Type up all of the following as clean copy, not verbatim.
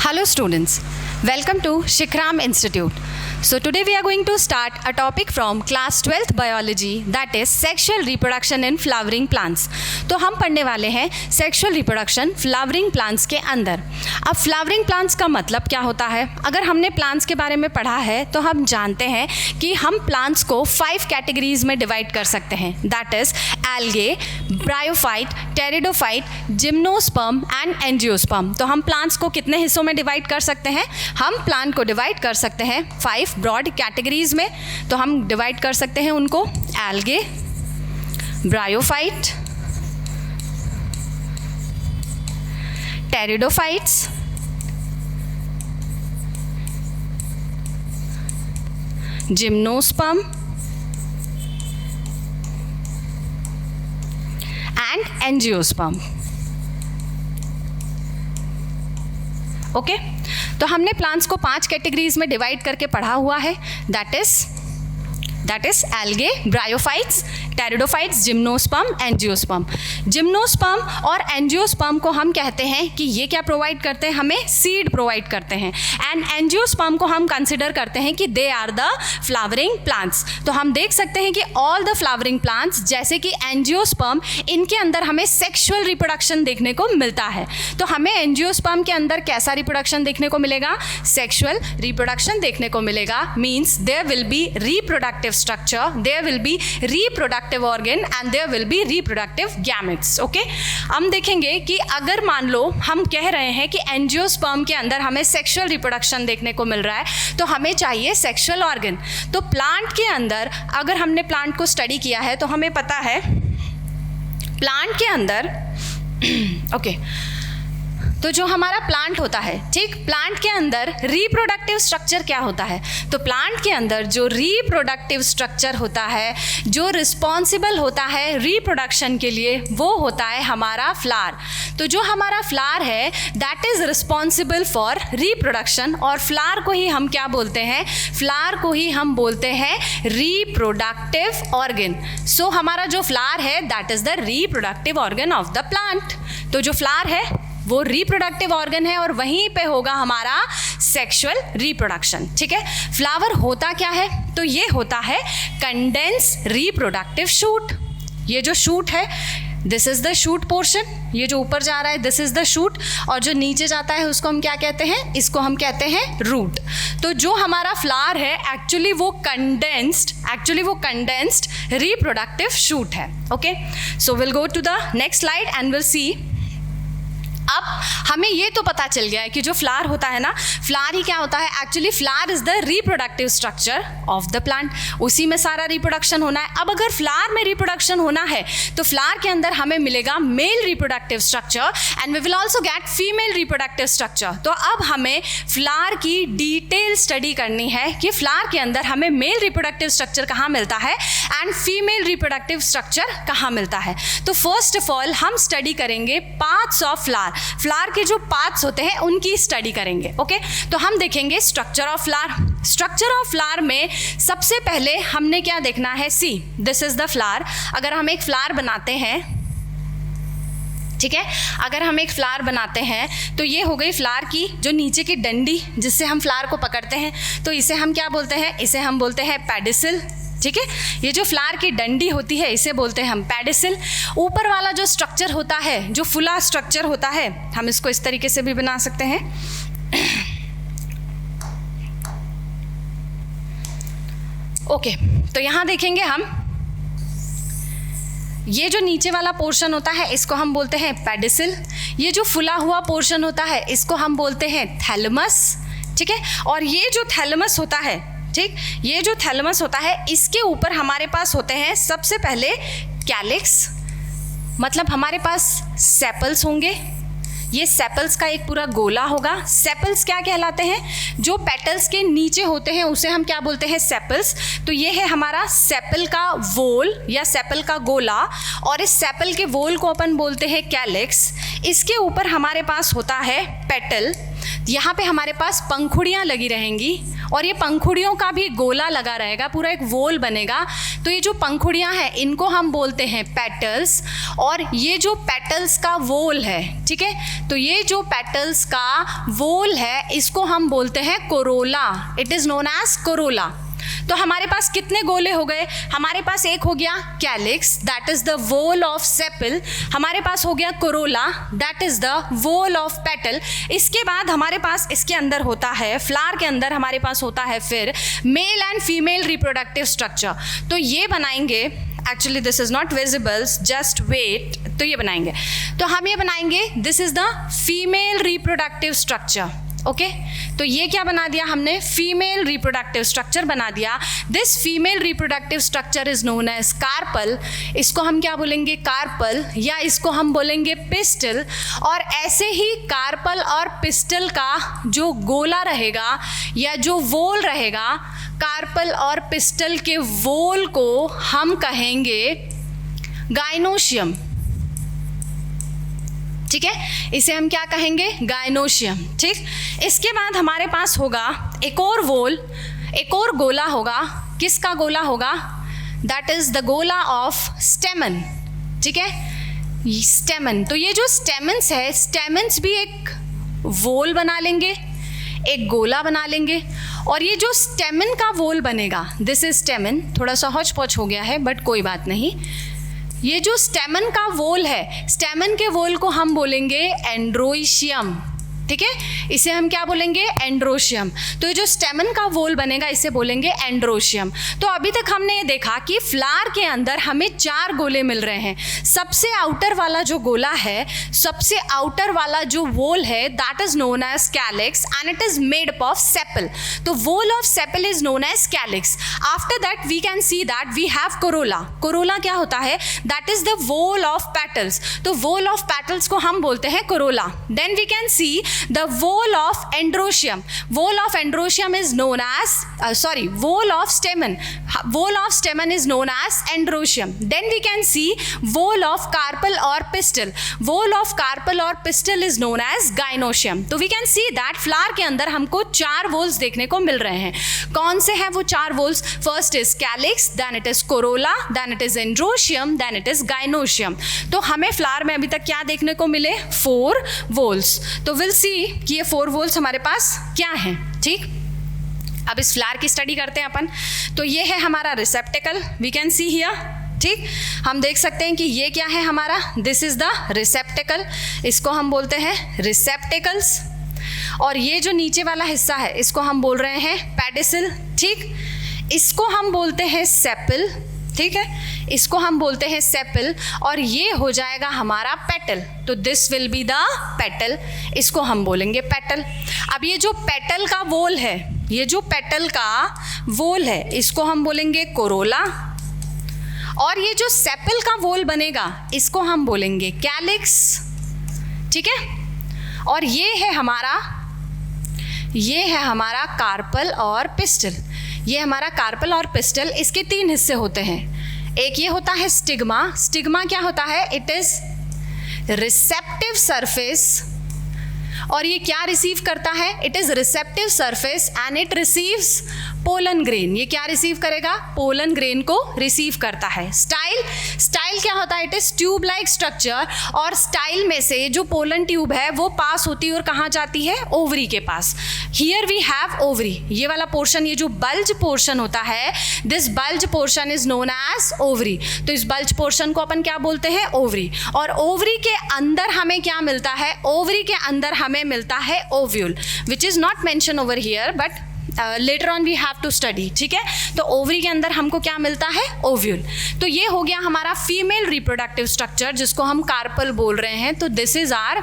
Hello students, welcome to Shikram Institute. So today we are going to start a topic from class 12th biology, that is sexual reproduction in flowering plants. तो हम पढ़ने वाले हैं sexual reproduction flowering plants के अंदर. अब flowering plants का मतलब क्या होता है? अगर हमने प्लांट्स के बारे में पढ़ा है तो हम जानते हैं कि हम प्लांट्स को 5 कैटेगरीज में डिवाइड कर सकते हैं, that is algae, bryophyte, pteridophyte, gymnosperm and angiosperm. तो हम प्लांट्स को कितने हिस्सों में डिवाइड कर सकते हैं? हम प्लांट को डिवाइड कर सकते हैं 5 ब्रॉड कैटेगरीज में. तो हम डिवाइड कर सकते हैं उनको algae, bryophyte, pteridophytes, gymnosperm and angiosperm. Okay, तो हमने प्लांट्स को 5 कैटेगरीज में डिवाइड करके पढ़ा हुआ है, that is algae, bryophytes, pteridophytes, gymnosperm, angiosperm. Gymnosperm और एंजियोस्पर्म को हम कहते हैं कि ये क्या प्रोवाइड करते हैं? हमें सीड प्रोवाइड करते हैं. एंड एंजियोस्पर्म को हम कंसिडर करते हैं कि they are the flowering plants. तो हम देख सकते हैं कि ऑल द फ्लावरिंग प्लांट्स जैसे कि एंजियोस्पर्म, इनके अंदर हमें सेक्सुअल रिप्रोडक्शन देखने को मिलता है. तो हमें एंजियोस्पर्म के अंदर कैसा रिप्रोडक्शन देखने को मिलेगा? सेक्सुअल रिप्रोडक्शन देखने को मिलेगा. Means there will be reproductive structure, there will be reproductive organ and there will be reproductive gametes. Okay, हम देखेंगे कि अगर मान लो हम कह रहे हैं कि एंजियोस्पर्म के अंदर हमें सेक्सुअल रिप्रोडक्शन देखने को मिल रहा है तो हमें चाहिए सेक्सुअल ऑर्गन. तो प्लांट के अंदर अगर हमने प्लांट को स्टडी किया है तो हमें पता है प्लांट के अंदर ओके तो जो हमारा प्लांट होता है, ठीक, प्लांट के अंदर रिप्रोडक्टिव स्ट्रक्चर क्या होता है? तो प्लांट के अंदर जो रिप्रोडक्टिव स्ट्रक्चर होता है, जो रिस्पॉन्सिबल होता है रिप्रोडक्शन के लिए, वो होता है हमारा फ्लावर. तो जो हमारा फ्लावर है that is responsible for reproduction, और फ्लावर को ही हम क्या बोलते हैं? फ्लावर को ही हम बोलते हैं रिप्रोडक्टिव ऑर्गन. सो हमारा जो फ्लावर है that is the reproductive organ of the plant. तो जो फ्लावर है वो रिप्रोडक्टिव ऑर्गन है और वहीं पे होगा हमारा सेक्सुअल रिप्रोडक्शन. ठीक है, फ्लावर होता क्या है? तो ये होता है कंडेंस रिप्रोडक्टिव शूट. ये जो शूट है this is the shoot portion, ये जो ऊपर जा रहा है दिस इज द शूट, और जो नीचे जाता है उसको हम क्या कहते हैं? इसको हम कहते हैं रूट. तो जो हमारा फ्लावर है एक्चुअली वो कंडेंस्ड रिप्रोडक्टिव शूट है. Okay, so will go to the next slide and will see. अब हमें ये तो पता चल गया है कि जो फ्लावर होता है ना, फ्लावर ही क्या होता है? Actually flower is the reproductive structure of the plant. उसी में सारा रिप्रोडक्शन होना है. अब अगर फ्लावर में रिप्रोडक्शन होना है तो फ्लावर के अंदर हमें मिलेगा male reproductive structure and we will also get female reproductive structure. तो अब हमें फ्लावर की डिटेल स्टडी करनी है कि फ्लावर के अंदर हमें मेल रिप्रोडक्टिव स्ट्रक्चर कहाँ मिलता है एंड फीमेल रिप्रोडक्टिव स्ट्रक्चर कहाँ मिलता है. तो फर्स्ट ऑफ ऑल हम स्टडी करेंगे पार्ट्स ऑफ फ्लावर. फ्लावर के जो पार्ट्स होते हैं उनकी स्टडी करेंगे. ओके, तो हम देखेंगे structure of flower. Structure of flower में सबसे पहले हमने क्या देखना है? सी, दिस इज द फ्लावर. अगर हम एक फ्लावर बनाते हैं, ठीक है, अगर हम एक फ्लावर बनाते हैं तो ये हो गई फ्लावर की जो नीचे की डंडी जिससे हम फ्लावर को पकड़ते हैं. तो इसे हम क्या बोलते हैं? इसे हम बोलते हैं पेडिसिल. ठीक है, ये जो फ्लावर की डंडी होती है इसे बोलते हैं हम पेडिसिल. ऊपर वाला जो स्ट्रक्चर होता है, जो फुला स्ट्रक्चर होता है, हम इसको इस तरीके से भी बना सकते हैं. ओके, तो यहाँ देखेंगे हम, ये जो नीचे वाला पोर्शन होता है इसको हम बोलते हैं पेडिसिल. ये जो फुला हुआ पोर्शन होता है इसको हम बोलते हैं थैलेमस. ठीक है, और ये जो थैलेमस होता है, ठीक, ये जो थैलेमस होता है इसके ऊपर हमारे पास होते हैं सबसे पहले कैलिक्स, मतलब हमारे पास सेपल्स होंगे. ये सेपल्स का एक पूरा गोला होगा. सेपल्स क्या कहलाते हैं? जो पेटल्स के नीचे होते हैं उसे हम क्या बोलते हैं? सेपल्स. तो ये है हमारा सेपल का वोल या सेपल का गोला, और इस सेपल के वोल को अपन बोलते हैं कैलिक्स. इसके ऊपर हमारे पास होता है पेटल. यहाँ पे हमारे पास पंखुड़ियाँ लगी रहेंगी और ये पंखुड़ियों का भी गोला लगा रहेगा, पूरा एक वोल बनेगा। तो ये जो पंखुड़ियाँ हैं इनको हम बोलते हैं पेटल्स, और ये जो पेटल्स का वोल है, ठीक है, तो ये जो पेटल्स का वोल है इसको हम बोलते हैं corolla. It is known as corolla. तो हमारे पास कितने गोले हो गए? हमारे पास एक हो गया calyx, that is the whorl of sepal. हमारे पास हो गया corolla, that is the whorl of petal. इसके बाद हमारे पास इसके अंदर होता है, फ्लावर के अंदर हमारे पास होता है फिर male and female reproductive structure. तो ये बनाएंगे, actually this is not visible, just wait, तो ये बनाएंगे, तो हम ये बनाएंगे, this is the female reproductive structure. Okay, तो ये क्या बना दिया हमने? फीमेल रिप्रोडक्टिव स्ट्रक्चर बना दिया। This female reproductive structure is known as carpel. इसको हम क्या बोलेंगे? कार्पल, या इसको हम बोलेंगे पिस्टल। और ऐसे ही कार्पल और पिस्टल का जो गोला रहेगा या जो वोल रहेगा, कार्पल और पिस्टल के वोल को हम कहेंगे गाइनोशियम। ठीक है, इसे हम क्या कहेंगे? गाइनोशियम। ठीक, इसके बाद हमारे पास होगा एक और वोल, एक और गोला होगा। किसका गोला होगा? दैट इज द गोला ऑफ स्टेमन। ठीक है, स्टेमन। तो ये जो स्टेमन्स है, स्टेमन्स भी एक वोल बना लेंगे, एक गोला बना लेंगे। और ये जो स्टेमन का वोल बनेगा, दिस इज स्टेमन, थोड़ा सा हौच पौच हो गया है बट कोई बात नहीं। ये जो स्टेमन का वोल है, स्टेमन के वोल को हम बोलेंगे एंड्रोशियम। ठीक है, इसे हम क्या बोलेंगे? एंड्रोशियम। तो ये जो स्टेमन का वोल बनेगा इसे बोलेंगे एंड्रोशियम। तो अभी तक हमने ये देखा कि फ्लावर के अंदर हमें 4 गोले मिल रहे हैं। सबसे आउटर वाला जो गोला है, सबसे आउटर वाला जो वोल है, that is known as calyx and it is made up of sepal. तो whorl of sepal is known as calyx. After that we can see that we have corolla. Corolla क्या होता है? That is the whorl of petals. तो whorl of petals को हम बोलते हैं corolla. Then we can see the whorl of androecium. Whorl of androecium is known as whorl of stamen. Whorl of stamen is known as androecium. Then we can see whorl of carpel or pistil. Whorl of carpel or pistil is known as gynoecium. तो we can see that flower के अंदर हमको 4 whorls देखने को मिल रहे हैं। कौन से हैं वो 4 whorls? First is calyx, then it is corolla, then it is androecium, then it is gynoecium. तो हमें फ्लावर में अभी तक क्या देखने को मिले? 4 whorls. तो विल सी कि ये 4 वोल्स हमारे पास क्या हैं। ठीक, अब इस फ्लावर की स्टडी करते हैं अपन। तो ये है हमारा receptacle, we can see here. ठीक, हम देख सकते हैं कि ये क्या है हमारा? दिस इज द रिसेप्टिकल, इसको हम बोलते हैं रिसेप्टिकल्स। और ये जो नीचे वाला हिस्सा है इसको हम बोल रहे हैं पेडिसल। ठीक, इसको हम बोलते हैं सेपल। ठीक है, इसको हम बोलते हैं सेपल, और ये हो जाएगा हमारा पेटल। तो this will be the petal, इसको हम बोलेंगे पेटल। अब ये जो पेटल का वोल है, ये जो पेटल का वोल है इसको हम बोलेंगे कोरोला, और ये जो सेपल का वोल बनेगा इसको हम बोलेंगे कैलिक्स। ठीक है, और ये है हमारा कार्पल और पिस्टल। ये हमारा कार्पल और पिस्टल, इसके 3 हिस्से होते हैं। एक ये होता है स्टिग्मा। स्टिग्मा क्या होता है? इट इज रिसेप्टिव सरफेस, और ये क्या रिसीव करता है? It is receptive surface and it receives pollen grain. ये क्या रिसीव करेगा? पोलन ग्रेन को रिसीव करता है। स्टाइल क्या होता है? It is tube like structure, और स्टाइल में से जो पोलन ट्यूब है वो पास होती है और कहाँ जाती है? ओवरी के पास। Here we have ovary. ये वाला पोर्शन, ये जो बल्ज पोर्शन होता है, this bulge portion is known as ovary. तो इस बल्ज पोर्शन को अपन क्या बोलते हैं? ओवरी। और ओवरी के अंदर हमें क्या मिलता है? ओवरी के अंदर हमें मिलता है ovule, which is not mention over here but later on we have to study. ठीक है, तो ओवरी के अंदर हमको क्या मिलता है? ओव्यूल। तो ये हो गया हमारा फीमेल रिप्रोडक्टिव स्ट्रक्चर, जिसको हम कार्पल बोल रहे हैं। तो this is our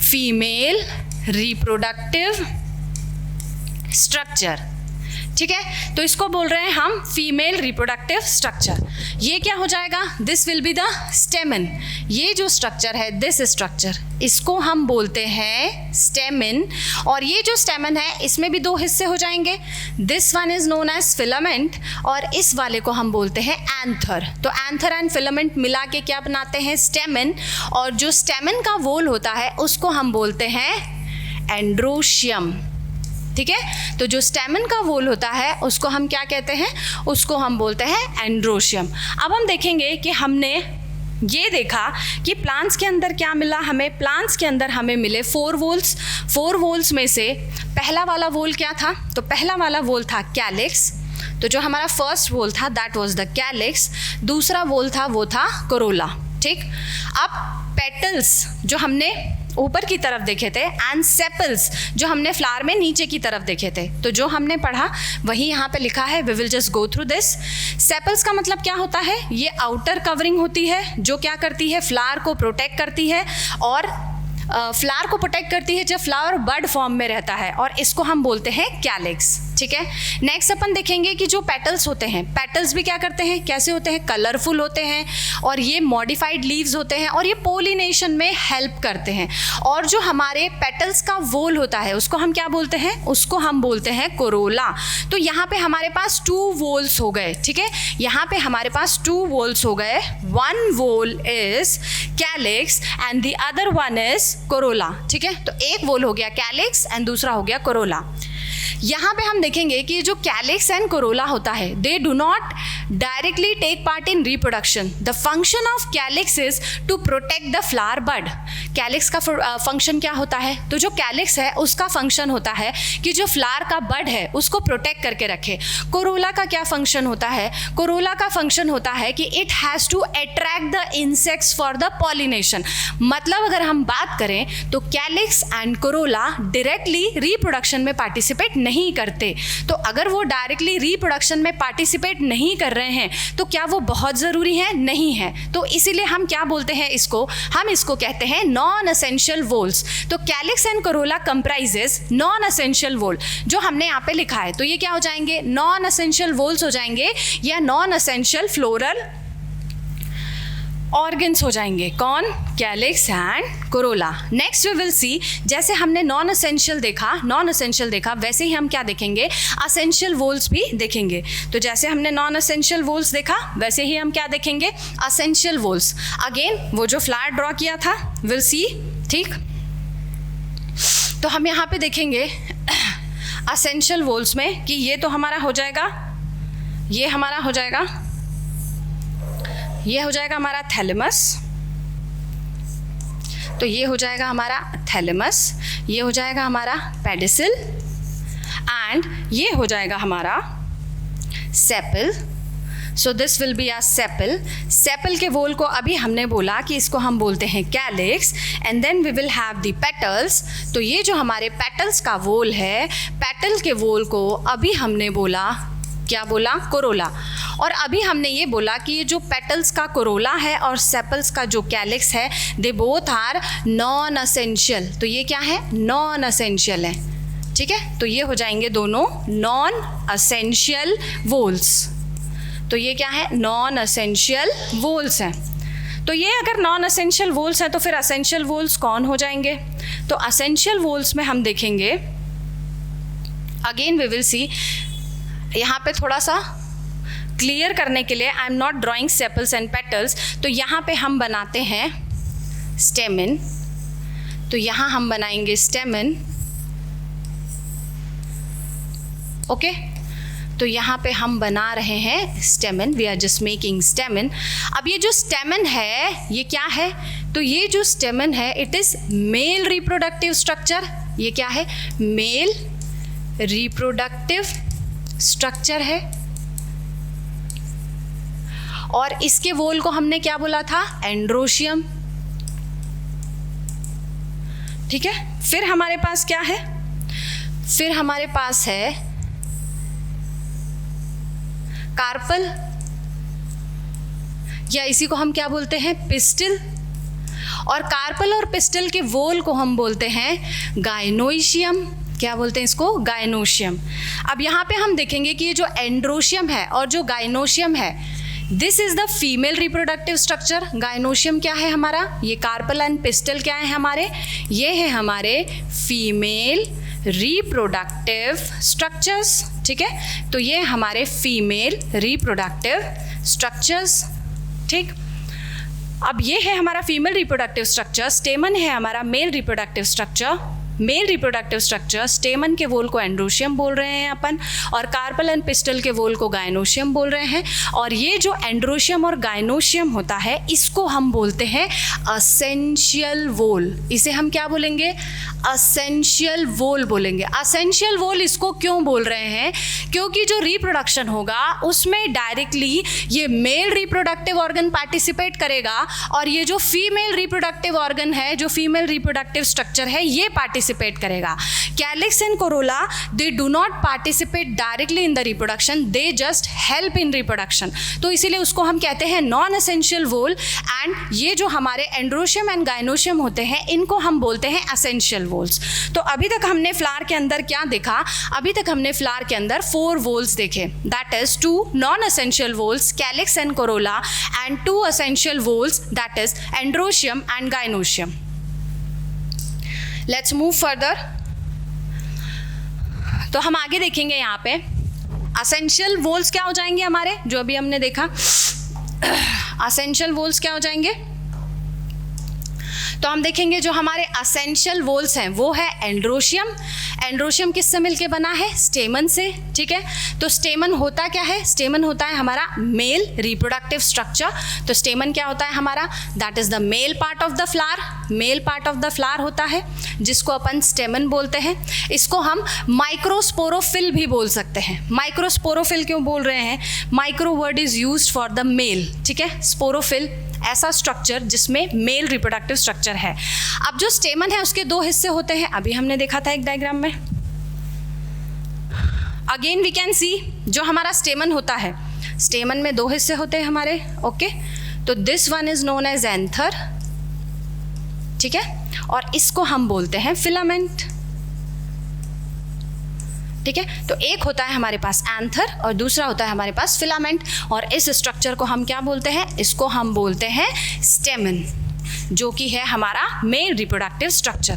female reproductive structure. ठीक है, तो इसको बोल रहे हैं हम फीमेल रिप्रोडक्टिव स्ट्रक्चर। ये क्या हो जाएगा? This will be the स्टेमन। ये जो स्ट्रक्चर है, दिस स्ट्रक्चर, इसको हम बोलते हैं स्टेमन। और ये जो स्टेमन है इसमें भी 2 हिस्से हो जाएंगे। This one is known as filament, और इस वाले को हम बोलते हैं एंथर। तो एंथर एंड फिलामेंट मिला के क्या बनाते हैं? स्टेमन। और जो स्टेमन का वोल होता है उसको हम बोलते हैं एंड्रोशियम। ठीक है, तो जो स्टेमन का वॉल होता है उसको हम क्या कहते हैं, उसको हम बोलते हैं एंड्रोशियम। अब हम देखेंगे कि हमने ये देखा कि प्लांट्स के अंदर क्या मिला हमें। प्लांट्स के अंदर हमें मिले 4 वोल्स। 4 वोल्स में से पहला वाला वोल क्या था, तो पहला वाला वोल था कैलिक्स। तो जो हमारा फर्स्ट वोल था दैट वाज द कैलिक्स। दूसरा वोल था वो था कोरोला। ठीक, अब पेटल्स जो हमने ऊपर की तरफ देखे थे एंड सेपल्स जो हमने फ्लावर में नीचे की तरफ देखे थे, तो जो हमने पढ़ा वही यहाँ पे लिखा है। We will just go through this. Sepals का मतलब क्या होता है, ये आउटर कवरिंग होती है जो क्या करती है, फ्लावर को प्रोटेक्ट करती है, और फ्लावर को प्रोटेक्ट करती है जब फ्लावर बड फॉर्म में रहता है, और इसको हम बोलते हैं कैलिक्स। ठीक है, नेक्स्ट अपन देखेंगे कि जो पेटल्स होते हैं, पेटल्स भी क्या करते हैं, कैसे होते हैं, कलरफुल होते हैं, और ये मॉडिफाइड लीव्स होते हैं, और ये पोलिनेशन में हेल्प करते हैं। और जो हमारे पेटल्स का वोल होता है उसको हम क्या बोलते हैं, उसको हम बोलते हैं कोरोला। तो यहाँ पे हमारे पास 2 वोल्स हो गए। ठीक है, यहाँ पे हमारे पास 2 वोल्स हो गए। 1 whorl is calyx and the other 1 is corolla. ठीक है, तो एक वोल हो गया कैलिक्स एंड दूसरा हो गया कोरोला। यहाँ पे हम देखेंगे कि जो कैलिक्स एंड कोरोला होता है, they do not directly take part in reproduction. The function of calyx is to protect the flower bud. Calyx का फंक्शन क्या होता है, तो जो कैलिक्स है उसका फंक्शन होता है कि जो फ्लावर का बड है उसको प्रोटेक्ट करके रखे। कोरोला का क्या फंक्शन होता है, कोरोला का फंक्शन होता है कि it has to attract the insects for the pollination. मतलब अगर हम बात करें तो calyx and corolla directly reproduction में पार्टिसिपेट नहीं करते। तो अगर वो डायरेक्टली रिप्रोडक्शन में पार्टिसिपेट नहीं कर रहे हैं तो क्या वो बहुत ज़रूरी है, नहीं है। तो इसीलिए हम क्या बोलते हैं इसको, हम इसको कहते हैं नॉन एसेंशियल वोल्स। तो calyx and corolla comprises non essential whorl, जो हमने यहाँ पे लिखा है। तो ये क्या हो जाएंगे, नॉन एसेंशियल वोल्स हो जाएंगे या नॉन एसेंशियल फ्लोरल ऑर्गन्स हो जाएंगे। कौन, calyx and corolla. Next we will see, जैसे हमने नॉन एसेंशियल देखा वैसे ही हम क्या देखेंगे, एसेंशियल वोल्स भी देखेंगे। तो जैसे हमने नॉन एसेंशियल वोल्स देखा वैसे ही हम क्या देखेंगे, एसेंशियल वोल्स। अगेन वो जो फ्लावर ड्रॉ किया था विल सी। ठीक, तो हम यहाँ पे देखेंगे एसेंशियल वोल्स में कि ये तो हमारा हो जाएगा, ये हमारा हो जाएगा, ये हो जाएगा हमारा थैलेमस। तो ये हो जाएगा हमारा थैलेमस, ये हो जाएगा हमारा पेडिसिल, एंड ये हो जाएगा हमारा sepal. So this will be a sepal. Sepal के वोल को अभी हमने बोला कि इसको हम बोलते हैं calyx, and then we will have the petals. तो ये जो हमारे पेटल्स का वोल है, पेटल के वोल को अभी हमने बोला, क्या बोला, कोरोला। और अभी हमने ये बोला कि ये जो पेटल्स का कोरोला है और सेपल्स का जो कैलिक्स है, they both are non essential. तो ये क्या है, नॉन एसेंशियल है। ठीक है, तो ये हो जाएंगे दोनों नॉन एसेंशियल वोल्स। तो ये क्या है, नॉन एसेंशियल वोल्स हैं। तो ये अगर नॉन एसेंशियल वोल्स हैं तो फिर एसेंशियल वोल्स कौन हो जाएंगे, तो एसेंशियल वोल्स में हम देखेंगे, अगेन वी विल सी, यहाँ पे थोड़ा सा क्लियर करने के लिए, I am not drawing sepals and petals. तो यहाँ पे हम बनाते हैं स्टेमन। तो यहाँ हम बनाएंगे स्टेमन। ओके, तो यहाँ पे हम बना रहे हैं stamen, we are just making stamen. अब ये जो स्टेमन है ये क्या है, तो ये जो स्टेमन है it is mail reproductive structure. ये क्या है, मेल रिप्रोडक्टिव स्ट्रक्चर है। और इसके वोल को हमने क्या बोला था, एंड्रोशियम। ठीक है, फिर हमारे पास क्या है, फिर हमारे पास है कार्पल, या इसी को हम क्या बोलते हैं, पिस्टिल। और कार्पल और पिस्टिल के वोल को हम बोलते हैं गायनोशियम। क्या बोलते हैं इसको, गायनोशियम। अब यहाँ पे हम देखेंगे कि ये जो एंड्रोशियम है और जो गायनोशियम है, this is the female reproductive structure. Gynoecium क्या है हमारा, ये कार्पल एंड पिस्टल क्या है हमारे, ये है हमारे फीमेल रिप्रोडक्टिव स्ट्रक्चर्स। ठीक है, तो ये हमारे फीमेल रिप्रोडक्टिव स्ट्रक्चर्स। ठीक, अब ये है हमारा फीमेल रिप्रोडक्टिव स्ट्रक्चर, स्टेमन है हमारा mail reproductive structure. Mail reproductive structure, स्टेमन के वोल को एंड्रोशियम बोल रहे हैं अपन, और कार्पल एंड पिस्टल के वोल को गायनोशियम बोल रहे हैं। और ये जो एंड्रोशियम और गायनोशियम होता है इसको हम बोलते हैं असेंशियल वोल। इसे हम क्या बोलेंगे? असेंशियल वोल बोलेंगे। असेंशियल वोल इसको क्यों बोल रहे हैं? क्योंकि जो रिप्रोडक्शन होगा उसमें डायरेक्टली ये मेल रिप्रोडक्टिव ऑर्गन पार्टिसिपेट करेगा, और ये जो फीमेल रिप्रोडक्टिव ऑर्गन है, जो फीमेल रिप्रोडक्टिव स्ट्रक्चर है, ये पार्टिसिपेट करेगा। Calyx and Corolla they do not participate directly in the reproduction, they just help in reproduction. तो इसीलिए उसको हम कहते हैं नॉन एसेंशियल वोल। एंड ये जो हमारे एंड्रोशियम एंड गायनोशियम होते हैं इनको हम बोलते हैं एसेंशियल वोल्स। तो अभी तक हमने फ्लावर के अंदर क्या देखा? अभी तक हमने फ्लावर के अंदर 4 वोल्स देखे, that is 2 non essential whorls, calyx and corolla, and 2 essential whorls, that is androecium and gynoecium. Let's move further. तो हम आगे देखेंगे यहाँ पे असेंशियल वोल्स क्या हो जाएंगे हमारे, जो अभी हमने देखा। असेंशियल वोल्स क्या हो जाएंगे? तो हम देखेंगे जो हमारे असेंशियल वोल्स हैं वो है एंड्रोशियम। एंड्रोशियम किससे मिलके बना है? स्टेमन से, ठीक है। तो स्टेमन होता क्या है? स्टेमन होता है हमारा मेल रिप्रोडक्टिव स्ट्रक्चर। तो स्टेमन क्या होता है हमारा? That is the male part of the flower. Male part of the flower होता है जिसको अपन स्टेमन बोलते हैं। इसको हम माइक्रोस्पोरोफिल भी बोल सकते हैं। माइक्रोस्पोरोफिल क्यों बोल रहे हैं? Micro word is used for the male, ठीक है। स्पोरोफिल ऐसा स्ट्रक्चर जिसमें मेल रिप्रोडक्टिव स्ट्रक्चर है। अब जो स्टेमन है उसके 2 हिस्से होते हैं, अभी हमने देखा था एक डायग्राम में। अगेन वी कैन सी जो हमारा स्टेमन होता है, स्टेमन में 2 हिस्से होते हैं हमारे, ओके। तो this one is known as anther, ठीक है, और इसको हम बोलते हैं फिलामेंट, ठीक है। तो एक होता है हमारे पास एंथर और दूसरा होता है हमारे पास फिलामेंट, और इस स्ट्रक्चर को हम क्या बोलते हैं? इसको हम बोलते हैं स्टेमन, जो कि है हमारा मेल रिप्रोडक्टिव स्ट्रक्चर।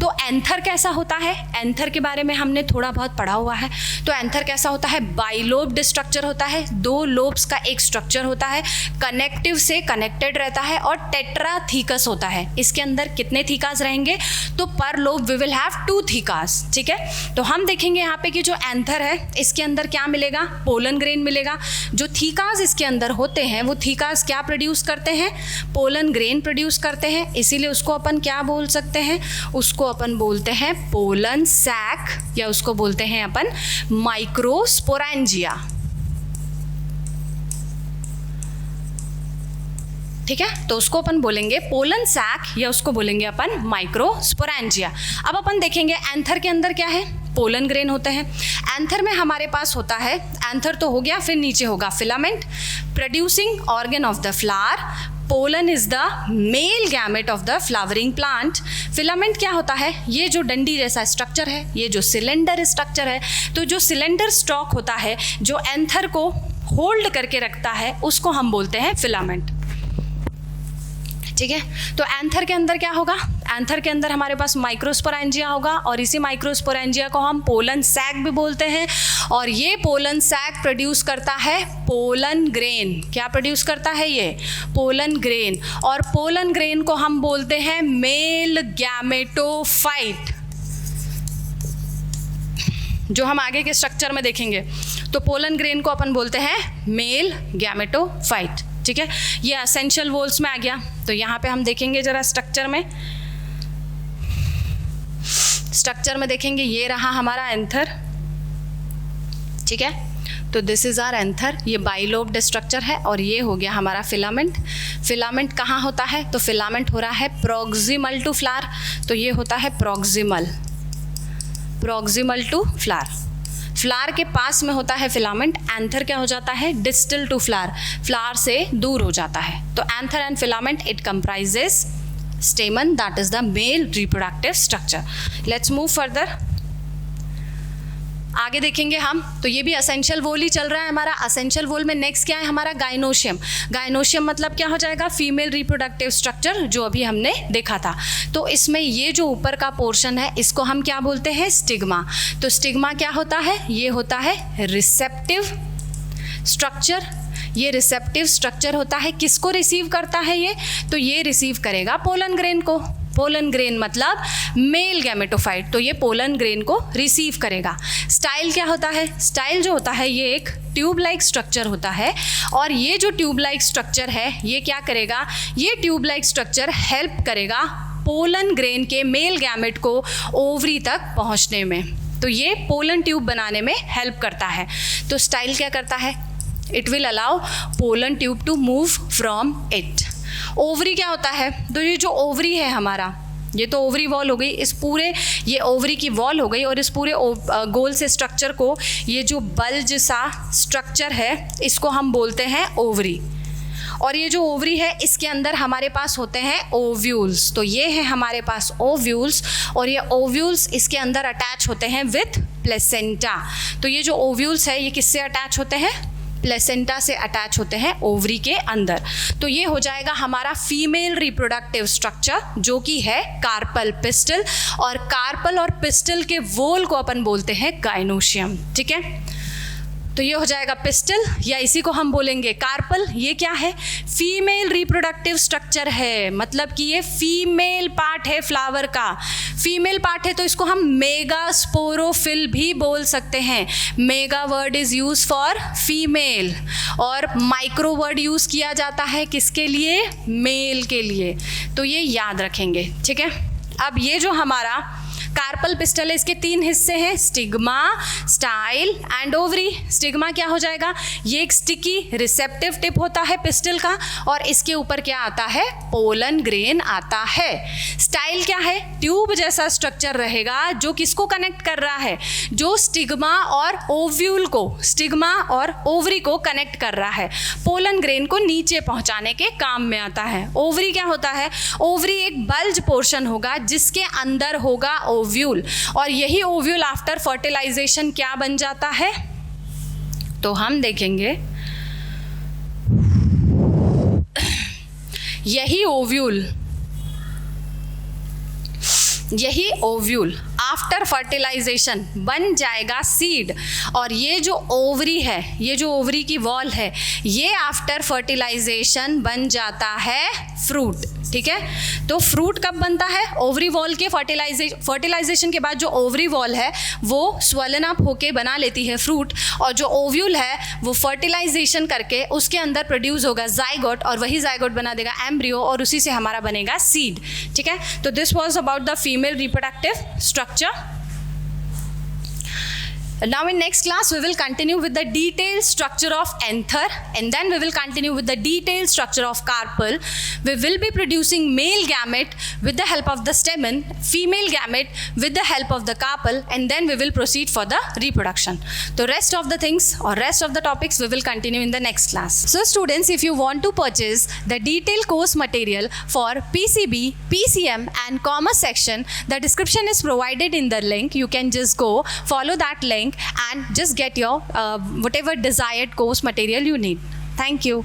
तो एंथर कैसा होता है? एंथर के बारे में हमने थोड़ा बहुत पढ़ा हुआ है। तो एंथर कैसा होता है? बाइलोब्ड स्ट्रक्चर होता है, 2 लोब्स का एक स्ट्रक्चर होता है, कनेक्टिव से कनेक्टेड रहता है, और टेट्राथीकस होता है। इसके अंदर कितने थीकास रहेंगे? तो पर लोब वी विल हैव 2 थीकास, ठीक है। तो हम देखेंगे यहाँ पे कि जो एंथर है इसके अंदर क्या मिलेगा? पोलन ग्रेन मिलेगा। जो थीकास इसके अंदर होते हैं वो थीकास क्या प्रोड्यूस करते हैं? पोलन ग्रेन प्रोड्यूस करते हैं। इसीलिए उसको अपन क्या बोल सकते हैं? उसको अपन बोलते हैं पोलन सैक, या उसको बोलते हैं अपन माइक्रोस्पोरेंजिया, ठीक है। तो उसको अपन बोलेंगे पोलन सैक या उसको बोलेंगे अपन माइक्रोस्पोरेंजिया। अब अपन देखेंगे एंथर के अंदर क्या है? पोलन ग्रेन होते हैं। एंथर में हमारे पास होता है, एंथर तो हो गया, फिर नीचे होगा filament, producing organ of the flower. Pollen is the male gamete of the flowering plant. Filament क्या होता है? ये जो डंडी जैसा स्ट्रक्चर है, ये जो सिलेंडर स्ट्रक्चर है, तो जो सिलेंडर स्टॉक होता है जो एंथर को होल्ड करके रखता है उसको हम बोलते हैं फिलामेंट, ठीक है। तो एंथर के अंदर क्या होगा? एंथर के अंदर हमारे पास माइक्रोस्पोरेंजिया होगा, और इसी माइक्रोस्पोरेंजिया को हम पोलन सैक भी बोलते हैं। और ये पोलन सैक प्रोड्यूस करता है पोलन ग्रेन। क्या प्रोड्यूस करता है? ये पोलन ग्रेन। और पोलन ग्रेन को हम बोलते हैं मेल गैमेटोफाइट, जो हम आगे के स्ट्रक्चर में देखेंगे। तो पोलन ग्रेन को अपन बोलते हैं मेल गैमेटोफाइट, ठीक है। ये एसेंशियल वोल्स में आ गया। तो यहाँ पे हम देखेंगे जरा स्ट्रक्चर में देखेंगे, ये रहा हमारा एंथर, ठीक है। तो दिस इज आवर एंथर, ये बाइलोब्ड स्ट्रक्चर है, और ये हो गया हमारा फिलामेंट। फिलामेंट कहाँ होता है? तो फिलामेंट हो रहा है प्रॉक्सिमल टू फ्लावर, तो ये होता है प्रॉक्सिमल टू फ्लावर। फ्लावर के पास में होता है फिलामेंट। एंथर क्या हो जाता है? डिस्टल टू फ्लावर, फ्लावर से दूर हो जाता है। तो anther and filament it comprises स्टेमन, that is the mail reproductive structure. Let's move further, आगे देखेंगे हम। तो ये भी असेंशियल वोल ही चल रहा है हमारा। असेंशियल वोल में नेक्स्ट क्या है हमारा? गायनोशियम। गायनोशियम मतलब क्या हो जाएगा? फीमेल रिप्रोडक्टिव स्ट्रक्चर, जो अभी हमने देखा था। तो इसमें ये जो ऊपर का पोर्शन है इसको हम क्या बोलते हैं? स्टिग्मा। तो स्टिग्मा क्या होता है? ये होता है रिसेप्टिव स्ट्रक्चर। ये रिसेप्टिव स्ट्रक्चर होता है, किसको रिसीव करता है ये? तो ये रिसीव करेगा पोलन ग्रेन को, पोलन ग्रेन मतलब मेल गैमेटोफाइट, तो ये पोलन ग्रेन को रिसीव करेगा। स्टाइल क्या होता है? स्टाइल जो होता है ये एक ट्यूब लाइक स्ट्रक्चर होता है, और ये जो ट्यूब लाइक स्ट्रक्चर है ये क्या करेगा? ये ट्यूब लाइक स्ट्रक्चर हेल्प करेगा पोलन ग्रेन के मेल गैमेट को ओवरी तक पहुंचने में, तो ये पोलन ट्यूब बनाने में हेल्प करता है। तो स्टाइल क्या करता है? It will allow pollen tube to move from it. Ovary क्या होता है? तो ये जो ओवरी है हमारा, ये तो ओवरी वॉल हो गई, इस पूरे ये ओवरी की वॉल हो गई, और इस पूरे गोल से स्ट्रक्चर को, ये जो बल्ज सा स्ट्रक्चर है इसको हम बोलते हैं ओवरी। और ये जो ओवरी है इसके अंदर हमारे पास होते हैं ओव्यूल्स, तो ये है हमारे पास ओव्यूल्स, और ये ओव्यूल्स इसके अंदर अटैच होते हैं विथ प्लेसेंटा। तो ये जो ओव्यूल्स है ये किससे अटैच होते हैं? प्लेसेंटा से अटैच होते हैं ओवरी के अंदर। तो ये हो जाएगा हमारा फीमेल रिप्रोडक्टिव स्ट्रक्चर, जो कि है कार्पल पिस्टल, और कार्पल और पिस्टल के वोल को अपन बोलते हैं गाइनोशियम। ठीक है, तो ये हो जाएगा पिस्टल, या इसी को हम बोलेंगे कार्पल। ये क्या है? फीमेल रिप्रोडक्टिव स्ट्रक्चर है, मतलब कि ये फीमेल पार्ट है फ्लावर का। फीमेल पार्ट है तो इसको हम मेगा स्पोरोफिल भी बोल सकते हैं। Mega word is use for female, और माइक्रो वर्ड यूज किया जाता है किसके लिए? मेल के लिए। तो ये याद रखेंगे। ठीक है, अब ये जो हमारा कार्पल पिस्टल है इसके 3 हिस्से हैं, stigma, style and ovary. Stigma क्या हो जाएगा? ये एक स्टिकी रिसेप्टिव टिप होता है पिस्टल का, और इसके ऊपर क्या आता है? पोलन ग्रेन आता है। स्टाइल क्या है? ट्यूब जैसा स्ट्रक्चर रहेगा जो किसको कनेक्ट कर रहा है? जो स्टिग्मा और ओव्यूल को, स्टिग्मा और ओवरी को कनेक्ट कर रहा है, पोलन ग्रेन को नीचे पहुंचाने के काम में आता है। ओवरी क्या होता है? ओवरी एक बल्ज पोर्शन होगा जिसके अंदर होगा ओव्यूल, और यही ओव्यूल आफ्टर फर्टिलाइजेशन क्या बन जाता है? तो हम देखेंगे यही ओव्यूल आफ्टर फर्टिलाइजेशन बन जाएगा सीड, और ये जो ओवरी है, ये जो ओवरी की वॉल है, ये आफ्टर फर्टिलाइजेशन बन जाता है फ्रूट। ठीक है, तो फ्रूट कब बनता है? ओवरी वॉल के फर्टिलाइजेशन के बाद जो ओवरी वॉल है वो स्वेलन अप होके बना लेती है फ्रूट, और जो ओव्यूल है वो फर्टिलाइजेशन करके उसके अंदर प्रोड्यूस होगा जाइगोट, और वही जाइगोट बना देगा एम्ब्रियो, और उसी से हमारा बनेगा सीड। ठीक है, तो this was about the female reproductive structure. Now in next class we will continue with the detailed structure of anther, and then we will continue with the detailed structure of carpel. We will be producing male gamete with the help of the stamen, female gamete with the help of the carpel, and then we will proceed for the reproduction. The rest of the things or rest of the topics we will continue in the next class. So students, if you want to purchase the detailed course material for PCB, PCM and commerce section, the description is provided in the link. You can just go follow that link and just get your whatever desired course material you need. Thank you.